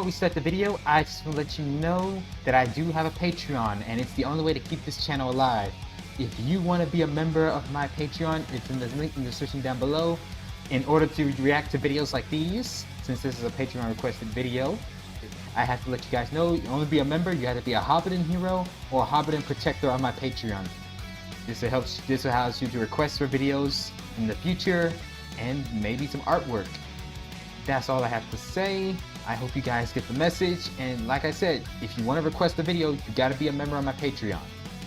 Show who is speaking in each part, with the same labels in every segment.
Speaker 1: we start the video, I just want to let you know that I do have a Patreon, and it's the only way to keep this channel alive. If you want to be a member of my Patreon, it's in the link in the description down below. In order to react to videos like these, since this is a Patreon requested video, I have to let you guys know, you only be a member, you have to be a Hobidon hero or a Hobidon protector on my Patreon. This allows you to request for videos in the future and maybe some artwork. That's all I have to say. I hope you guys get the message, and like I said, if you want to request a video, you got to be a member on my Patreon.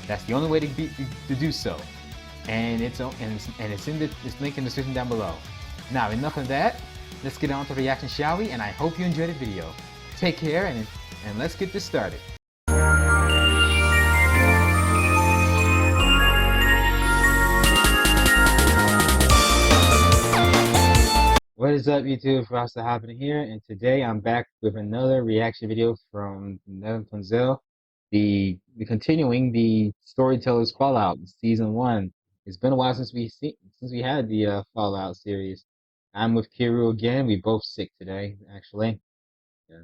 Speaker 1: That's the only way to do so. And it's in this link in the description down below. Now, enough of that. Let's get on to the reaction, shall we? And I hope you enjoyed the video. Take care, and let's get this started. What is up, YouTube? What's happening here? And today I'm back with another reaction video from Nevin Punzel. We're continuing the Storyteller's Fallout Season 1. It's been a while since we had the Fallout series. I'm with Keru again. We both sick today, actually. Yeah,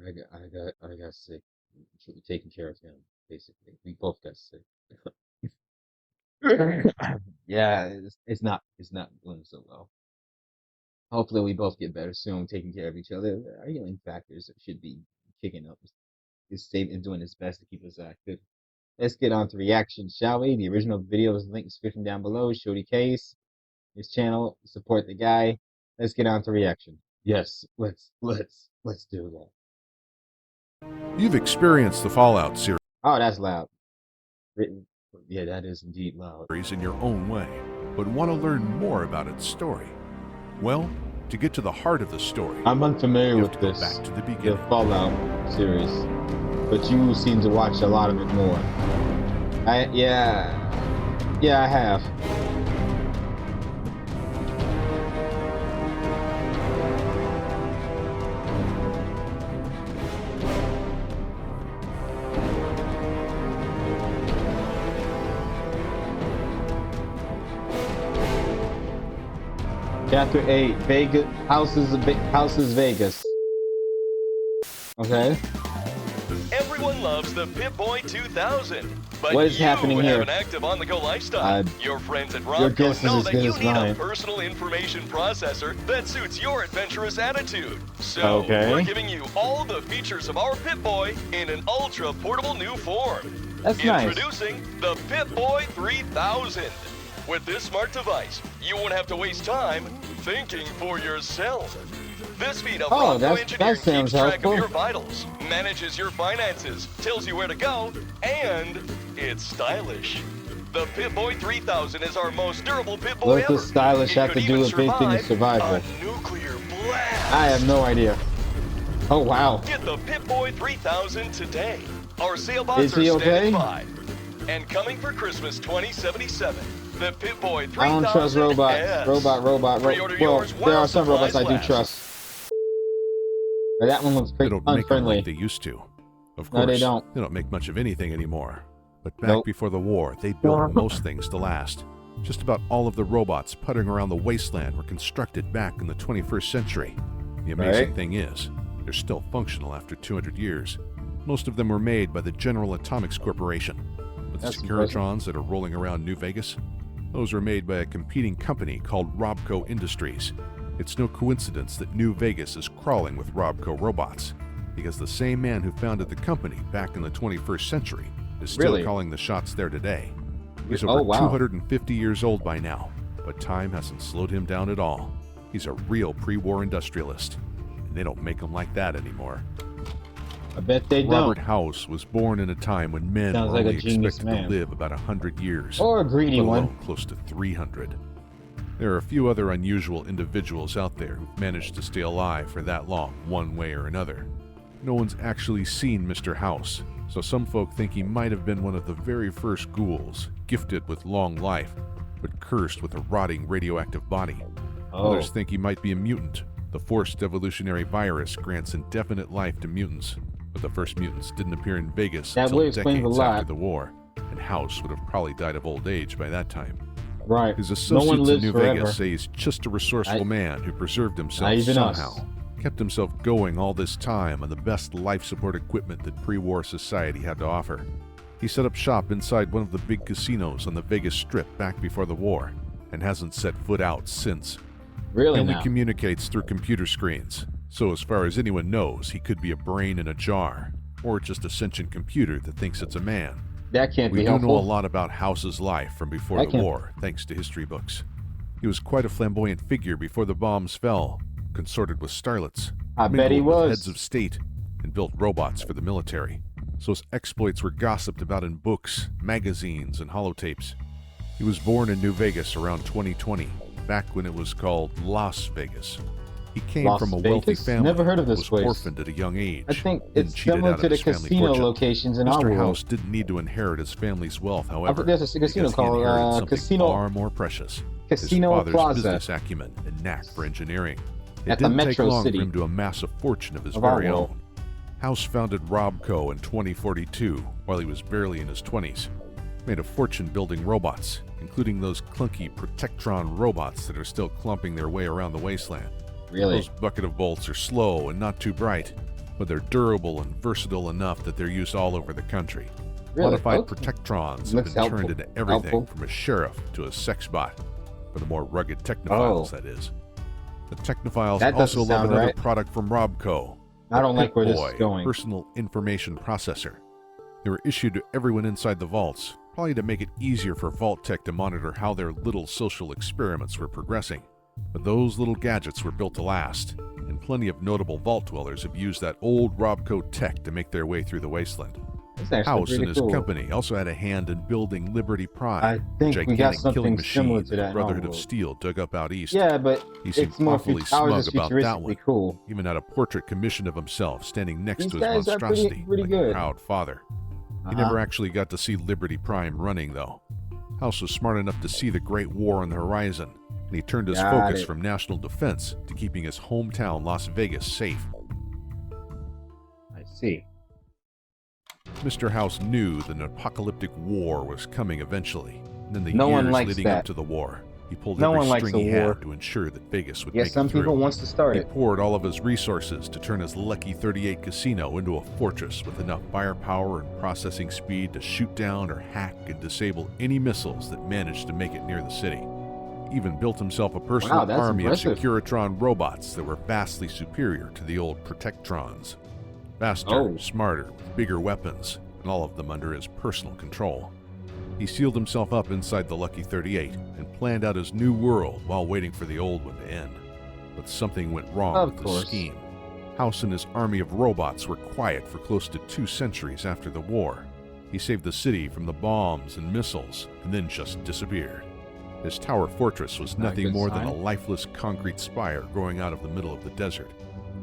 Speaker 1: I got sick. Should be taking care of him, basically. We both got sick. Yeah, it's not going so well. Hopefully we both get better soon, taking care of each other. Our healing factors should be kicking up. It's safe and doing its best to keep us active. Let's get on to reaction, shall we? The original video is linked in the description down below. Shorty Case, his channel, support the guy. Let's get on to reaction. Yes, let's do that.
Speaker 2: You've experienced the Fallout series.
Speaker 1: Oh, that's loud. Yeah, that is indeed loud.
Speaker 2: In your own way, but want to learn more about its story. Well, to get to the heart of the story,
Speaker 1: I'm unfamiliar with
Speaker 2: go
Speaker 1: this.
Speaker 2: back to the beginning.
Speaker 1: The Fallout series, but you seem to watch a lot of it more. Yeah, I have. Chapter 8, Vegas Houses Vegas. Okay.
Speaker 3: Everyone loves the Pip-Boy 2000, but
Speaker 1: what is happening here?
Speaker 3: Have an active on-the-go lifestyle. Your friends at
Speaker 1: your
Speaker 3: Robco
Speaker 1: guess
Speaker 3: know
Speaker 1: is
Speaker 3: that
Speaker 1: as
Speaker 3: you
Speaker 1: good as
Speaker 3: need
Speaker 1: mine.
Speaker 3: a personal information processor that suits your adventurous attitude. So we're giving you all the features of our Pip-Boy in an ultra-portable new form.
Speaker 1: That's nice.
Speaker 3: Introducing the Pip-Boy 3000. With this smart device, you won't have to waste time thinking for yourself. This feat of Robco engineering keeps track of your vitals, manages your finances, tells you where to go, and it's stylish. The Pip-Boy 3000 is our most durable Pip-Boy ever.
Speaker 1: What does stylish have to do with anything in survival?
Speaker 3: A nuclear blast.
Speaker 1: I have no idea. Oh wow.
Speaker 3: Get the Pip-Boy 3000 today. Our sale bots
Speaker 1: is he
Speaker 3: are
Speaker 1: okay?
Speaker 3: standing by. And coming for Christmas 2077. The Pip-Boy 3000
Speaker 1: I don't trust robots. Robot. Well, there are some robots I do trust. But that one looks pretty
Speaker 2: unfriendly. They don't make them like they used to. Of course,
Speaker 1: no, they don't.
Speaker 2: They don't make much of anything anymore. But back before the war, they built most things to last. Just about all of the robots puttering around the wasteland were constructed back in the 21st century. The amazing thing is, they're still functional after 200 years. Most of them were made by the General Atomics Corporation. But the Securitrons that are rolling around New Vegas, those were made by a competing company called Robco Industries. It's no coincidence that New Vegas is crawling with Robco robots, because the same man who founded the company back in the 21st century is still calling the shots there today. He's over 250 years old by now, but time hasn't slowed him down at all. He's a real pre-war industrialist, and they don't make them like that anymore.
Speaker 1: I bet they don't.
Speaker 2: Robert House was born in a time when men were only expected to live about 100 years,
Speaker 1: or a greedy one,
Speaker 2: close to 300. There are a few other unusual individuals out there who've managed to stay alive for that long, one way or another. No one's actually seen Mr. House, so some folk think he might have been one of the very first ghouls, gifted with long life, but cursed with a rotting radioactive body. Others think he might be a mutant. The forced evolutionary virus grants indefinite life to mutants, but the first mutants didn't appear in Vegas until decades after the war, and House would have probably died of old age by that time.
Speaker 1: Right.
Speaker 2: His associates in New Vegas say he's just a resourceful man who preserved himself somehow. kept himself going all this time on the best life support equipment that pre-war society had to offer. He set up shop inside one of the big casinos on the Vegas Strip back before the war, and hasn't set foot out since.
Speaker 1: Really
Speaker 2: He only
Speaker 1: now?
Speaker 2: communicates through computer screens, so as far as anyone knows, he could be a brain in a jar, or just a sentient computer that thinks it's a man.
Speaker 1: That can't
Speaker 2: We
Speaker 1: be
Speaker 2: do
Speaker 1: helpful.
Speaker 2: know a lot about House's life from before the war, thanks to history books. He was quite a flamboyant figure before the bombs fell, consorted with starlets,
Speaker 1: I bet he
Speaker 2: mingled with
Speaker 1: was.
Speaker 2: heads of state, and built robots for the military. So his exploits were gossiped about in books, magazines, and holotapes. He was born in New Vegas around 2020, back when it was called Las Vegas. He came
Speaker 1: Las
Speaker 2: from a wealthy
Speaker 1: Vegas?
Speaker 2: family,
Speaker 1: Never heard of this
Speaker 2: was
Speaker 1: place.
Speaker 2: orphaned at a young age,
Speaker 1: I think
Speaker 2: and
Speaker 1: it's
Speaker 2: cheated
Speaker 1: similar
Speaker 2: out
Speaker 1: to
Speaker 2: of
Speaker 1: the
Speaker 2: his family
Speaker 1: casino
Speaker 2: fortune.
Speaker 1: locations in our
Speaker 2: Mr.
Speaker 1: world.
Speaker 2: House didn't need to inherit his family's wealth,
Speaker 1: I
Speaker 2: however,
Speaker 1: think there's a casino
Speaker 2: because he
Speaker 1: called
Speaker 2: inherited something
Speaker 1: Casino
Speaker 2: far more precious.
Speaker 1: Casino
Speaker 2: his father's
Speaker 1: Plaza
Speaker 2: business acumen and knack for engineering. It
Speaker 1: at the
Speaker 2: didn't take
Speaker 1: Metro
Speaker 2: long
Speaker 1: City
Speaker 2: for him to amass a fortune of his
Speaker 1: of our
Speaker 2: very
Speaker 1: world.
Speaker 2: own. House founded Robco in 2042 while he was barely in his 20s. Made a fortune building robots, including those clunky Protectron robots that are still clumping their way around the wasteland.
Speaker 1: Really?
Speaker 2: Those bucket of bolts are slow and not too bright, but they're durable and versatile enough that they're used all over the country.
Speaker 1: Really?
Speaker 2: Modified
Speaker 1: Okay.
Speaker 2: Protectrons have
Speaker 1: Looks
Speaker 2: been
Speaker 1: helpful.
Speaker 2: turned into everything
Speaker 1: Helpful.
Speaker 2: from a sheriff to a sex bot. For the more rugged technophiles,
Speaker 1: Oh.
Speaker 2: that is. The technophiles
Speaker 1: That
Speaker 2: also
Speaker 1: doesn't
Speaker 2: love
Speaker 1: sound
Speaker 2: another
Speaker 1: right.
Speaker 2: product from Robco.
Speaker 1: I don't
Speaker 2: the
Speaker 1: like where this
Speaker 2: Pip-Boy
Speaker 1: is going.
Speaker 2: Personal Information Processor. They were issued to everyone inside the vaults, probably to make it easier for Vault Tech to monitor how their little social experiments were progressing. But those little gadgets were built to last, and plenty of notable vault dwellers have used that old Robco tech to make their way through the wasteland.
Speaker 1: That's actually
Speaker 2: House
Speaker 1: pretty
Speaker 2: and his
Speaker 1: cool.
Speaker 2: company also had a hand in building Liberty Prime,
Speaker 1: I think
Speaker 2: a
Speaker 1: we got
Speaker 2: gigantic killing
Speaker 1: something similar
Speaker 2: machine
Speaker 1: to
Speaker 2: that
Speaker 1: that
Speaker 2: the
Speaker 1: in
Speaker 2: Brotherhood
Speaker 1: our
Speaker 2: of
Speaker 1: world.
Speaker 2: Steel dug up out east.
Speaker 1: Yeah, but
Speaker 2: He seemed
Speaker 1: it's more
Speaker 2: awfully
Speaker 1: ours
Speaker 2: smug
Speaker 1: is
Speaker 2: about that one.
Speaker 1: futuristically cool.
Speaker 2: Even had a portrait commissioned of himself standing next
Speaker 1: These
Speaker 2: to his
Speaker 1: guys are
Speaker 2: monstrosity,
Speaker 1: pretty
Speaker 2: like
Speaker 1: good.
Speaker 2: a proud father. He
Speaker 1: Uh-huh.
Speaker 2: never actually got to see Liberty Prime running, though. House was smart enough to see the Great War on the horizon, and he turned his
Speaker 1: Got
Speaker 2: focus
Speaker 1: it.
Speaker 2: from national defense to keeping his hometown Las Vegas safe.
Speaker 1: I see.
Speaker 2: Mr. House knew that an apocalyptic war was coming eventually, and in the
Speaker 1: No one
Speaker 2: years
Speaker 1: likes
Speaker 2: leading
Speaker 1: that.
Speaker 2: up to the war, he pulled
Speaker 1: No
Speaker 2: every
Speaker 1: one likes
Speaker 2: string he
Speaker 1: a war.
Speaker 2: had to ensure that Vegas would
Speaker 1: Yeah,
Speaker 2: make
Speaker 1: some
Speaker 2: it through.
Speaker 1: people wants to start
Speaker 2: He
Speaker 1: it.
Speaker 2: poured all of his resources to turn his Lucky 38 casino into a fortress with enough firepower and processing speed to shoot down or hack and disable any missiles that managed to make it near the city. He even built himself a personal
Speaker 1: Wow, that's
Speaker 2: army
Speaker 1: impressive.
Speaker 2: of Securitron robots that were vastly superior to the old Protectrons. Faster,
Speaker 1: Oh.
Speaker 2: smarter, with bigger weapons, and all of them under his personal control. He sealed himself up inside the Lucky 38 and planned out his new world while waiting for the old one to end. But something went wrong
Speaker 1: Of
Speaker 2: with the
Speaker 1: course.
Speaker 2: scheme. House and his army of robots were quiet for close to 2 centuries after the war. He saved the city from the bombs and missiles and then just disappeared. His tower fortress was
Speaker 1: Not a
Speaker 2: nothing
Speaker 1: good
Speaker 2: more than a
Speaker 1: sign.
Speaker 2: lifeless concrete spire growing out of the middle of the desert.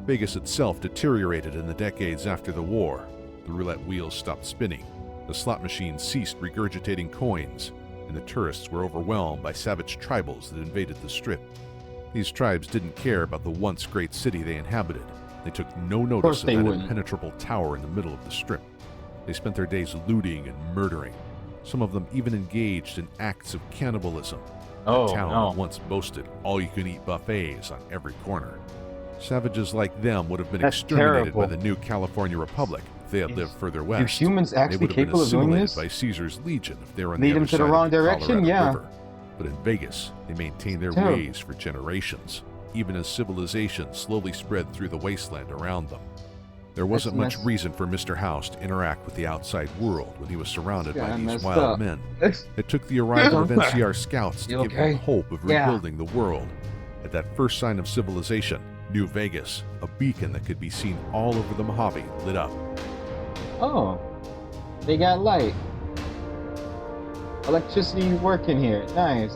Speaker 2: Vegas itself deteriorated in the decades after the war. The roulette wheels stopped spinning, the slot machines ceased regurgitating coins, and the tourists were overwhelmed by savage tribals that invaded the Strip. These tribes didn't care about the once great city they inhabited. They took no notice of
Speaker 1: they
Speaker 2: that
Speaker 1: wouldn't.
Speaker 2: impenetrable tower in the middle of the Strip. They spent their days looting and murdering. Some of them even engaged in acts of cannibalism.
Speaker 1: Oh,
Speaker 2: The town
Speaker 1: no.
Speaker 2: once boasted all-you-can-eat buffets on every corner. Savages like them would have been
Speaker 1: That's
Speaker 2: exterminated by
Speaker 1: terrible.
Speaker 2: the new California Republic if they had lived further west.
Speaker 1: Do humans
Speaker 2: They
Speaker 1: actually
Speaker 2: would have been
Speaker 1: capable of doing
Speaker 2: assimilated
Speaker 1: this?
Speaker 2: by Caesar's legion if they were on
Speaker 1: Lead
Speaker 2: the
Speaker 1: them
Speaker 2: other
Speaker 1: to the
Speaker 2: side
Speaker 1: wrong
Speaker 2: of the
Speaker 1: direction?
Speaker 2: Colorado
Speaker 1: Yeah.
Speaker 2: River. But in Vegas, they maintained their
Speaker 1: Terrible.
Speaker 2: ways for generations, even as civilization slowly spread through the wasteland around them. There wasn't much
Speaker 1: messed-
Speaker 2: reason for Mr. House to interact with the outside world when he was surrounded by
Speaker 1: Yeah,
Speaker 2: these
Speaker 1: messed
Speaker 2: wild
Speaker 1: up.
Speaker 2: men. It took the arrival of NCR scouts to
Speaker 1: You
Speaker 2: give them
Speaker 1: okay?
Speaker 2: hope of
Speaker 1: Yeah.
Speaker 2: rebuilding the world. At that first sign of civilization, New Vegas, a beacon that could be seen all over the Mojave, lit up.
Speaker 1: Oh, they got light. Electricity working here. Nice.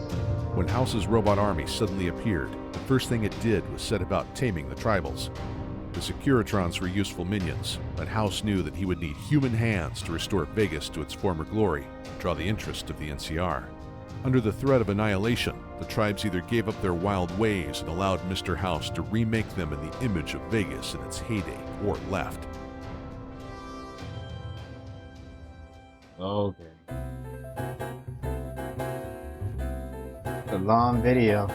Speaker 2: When House's robot army suddenly appeared, the first thing it did was set about taming the tribals. The Securitrons were useful minions, but House knew that he would need human hands to restore Vegas to its former glory and draw the interest of the NCR. Under the threat of annihilation, the tribes either gave up their wild ways and allowed Mr. House to remake them in the image of Vegas in its heyday, or left.
Speaker 1: Okay. A long video.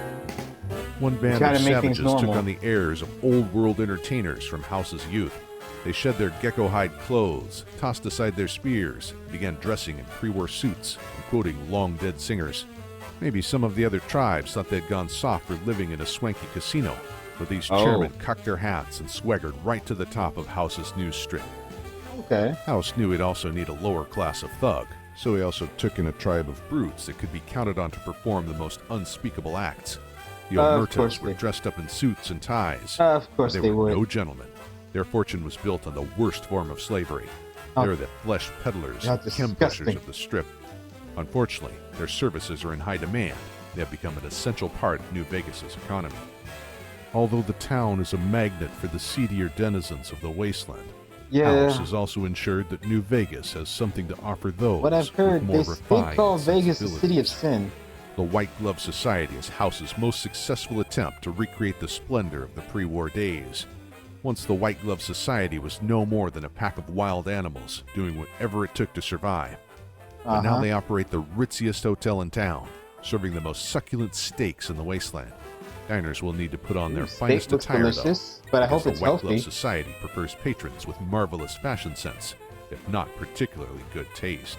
Speaker 2: One band
Speaker 1: Try
Speaker 2: of
Speaker 1: to make things
Speaker 2: savages took
Speaker 1: normal.
Speaker 2: on the airs of old-world entertainers from House's youth. They shed their gecko-hide clothes, tossed aside their spears, began dressing in pre-war suits and quoting long-dead singers. Maybe some of the other tribes thought they'd gone soft for living in a swanky casino, but these chairmen cocked their hats and swaggered right to the top of House's news strip.
Speaker 1: Okay.
Speaker 2: House knew he'd also need a lower class of thug, so he also took in a tribe of brutes that could be counted on to perform the most unspeakable acts. The Omertas were dressed up in suits and ties.
Speaker 1: Of course
Speaker 2: they were no gentlemen. Their fortune was built on the worst form of slavery. They were the flesh peddlers and chem-pushers of the strip. Unfortunately, their services are in high demand. They have become an essential part of New Vegas's economy. Although the town is a magnet for the seedier denizens of the wasteland, House has also ensured that New Vegas has something to offer those
Speaker 1: what I've heard,
Speaker 2: with more refined
Speaker 1: they call Vegas the city of sin.
Speaker 2: The White Glove Society is House's most successful attempt to recreate the splendor of the pre-war days. Once the White Glove Society was no more than a pack of wild animals doing whatever it took to survive. But now they operate the ritziest hotel in town, serving the most succulent steaks in the wasteland. Diners will need to put on their finest attire, though,
Speaker 1: but I hope it's
Speaker 2: the White
Speaker 1: healthy.
Speaker 2: Glove Society prefers patrons with marvelous fashion sense, if not particularly good taste.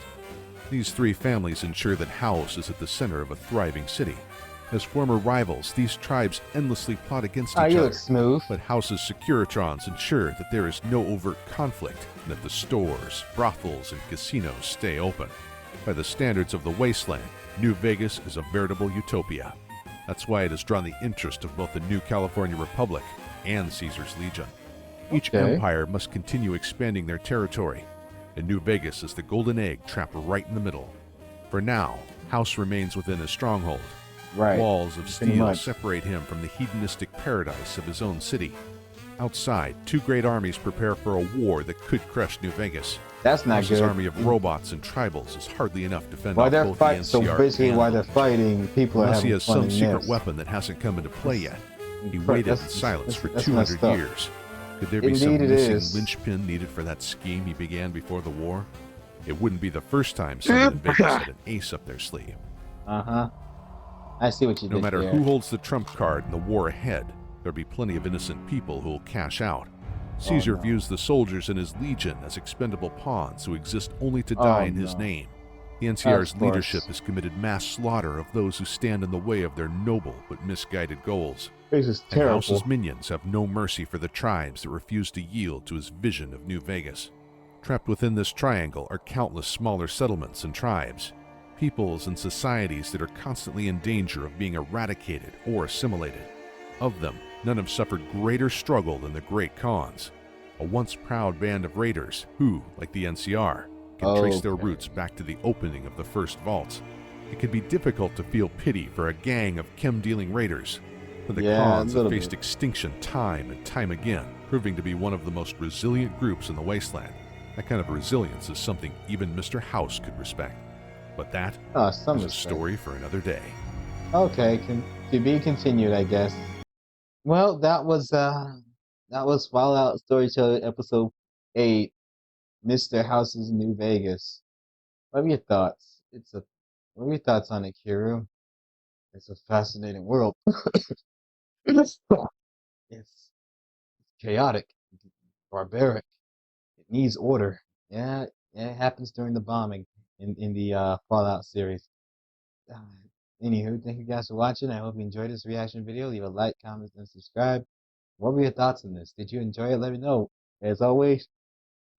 Speaker 2: These three families ensure that House is at the center of a thriving city. As former rivals, these tribes endlessly plot against each other.
Speaker 1: Smooth.
Speaker 2: But House's Securitrons ensure that there is no overt conflict and that the stores, brothels, and casinos stay open. By the standards of the wasteland, New Vegas is a veritable utopia. That's why it has drawn the interest of both the New California Republic and Caesar's Legion. Each empire must continue expanding their territory, and New Vegas is the golden egg trapped right in the middle. For now, House remains within his stronghold. Walls of steel separate him from the hedonistic paradise of his own city. Outside, two great armies prepare for a war that could crush New Vegas.
Speaker 1: That's not
Speaker 2: House's
Speaker 1: good.
Speaker 2: army of robots and tribals is hardly enough to fend
Speaker 1: While
Speaker 2: off
Speaker 1: they're
Speaker 2: both
Speaker 1: fighting,
Speaker 2: the
Speaker 1: so
Speaker 2: NCR
Speaker 1: basically
Speaker 2: and
Speaker 1: while
Speaker 2: the
Speaker 1: they're fighting, people are
Speaker 2: Unless he
Speaker 1: having
Speaker 2: has
Speaker 1: fun
Speaker 2: some
Speaker 1: in
Speaker 2: secret
Speaker 1: this.
Speaker 2: weapon that hasn't come into play yet. He waited in silence for 200 years. Could there be some
Speaker 1: Indeed it
Speaker 2: missing
Speaker 1: is.
Speaker 2: linchpin needed for that scheme he began before the war? It wouldn't be the first time someone in Vegas had an ace up their sleeve.
Speaker 1: I see what you did
Speaker 2: No matter
Speaker 1: there.
Speaker 2: who holds the trump card in the war ahead, there'll be plenty of innocent people who'll cash out. Caesar views the soldiers in his legion as expendable pawns who exist only to die in his name. The NCR's leadership has committed mass slaughter of those who stand in the way of their noble but misguided goals.
Speaker 1: This is
Speaker 2: And
Speaker 1: terrible.
Speaker 2: House's minions have no mercy for the tribes that refuse to yield to his vision of New Vegas. Trapped within this triangle are countless smaller settlements and tribes, peoples and societies that are constantly in danger of being eradicated or assimilated. Of them, none have suffered greater struggle than the Great Khans, a once proud band of raiders who, like the NCR, can trace their roots back to the opening of the first vaults. It can be difficult to feel pity for a gang of chem-dealing raiders, but the Khans have faced extinction time and time again, proving to be one of the most resilient groups in the wasteland. That kind of resilience is something even Mr. House could respect. But that is a story for another day.
Speaker 1: Okay, to be continued, I guess. Well, that was Fallout Storyteller episode 8, Mr. House's New Vegas. What are your thoughts? What are your thoughts on it, Keru? It's a fascinating world. It's chaotic, barbaric. It needs order. Yeah, it happens during the bombing in the Fallout series. Anywho, thank you guys for watching. I hope you enjoyed this reaction video. Leave a like, comment, and subscribe. What were your thoughts on this? Did you enjoy it? Let me know. As always,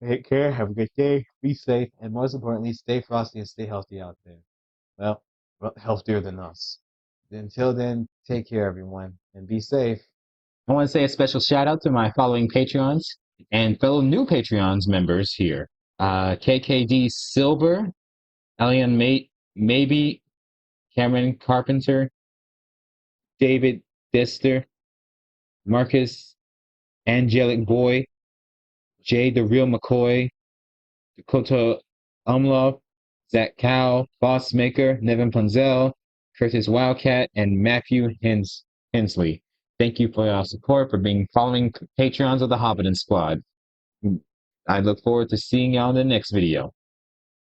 Speaker 1: take care, have a good day, be safe, and most importantly, stay frosty and stay healthy out there. Well, healthier than us. Until then, take care, everyone, and be safe. I want to say a special shout out to my following Patreons and fellow new Patreons members here. KKD Silver, Elian Maybe, Cameron Carpenter, David Dister, Marcus Angelic Boy, Jay the Real McCoy, Dakota Umlov, Zach Cow, Boss Maker, Nevin Punzel, Curtis Wildcat, and Matthew Hensley. Thank you for your support for being following Patreons of the Hobidon Squad. I look forward to seeing y'all in the next video.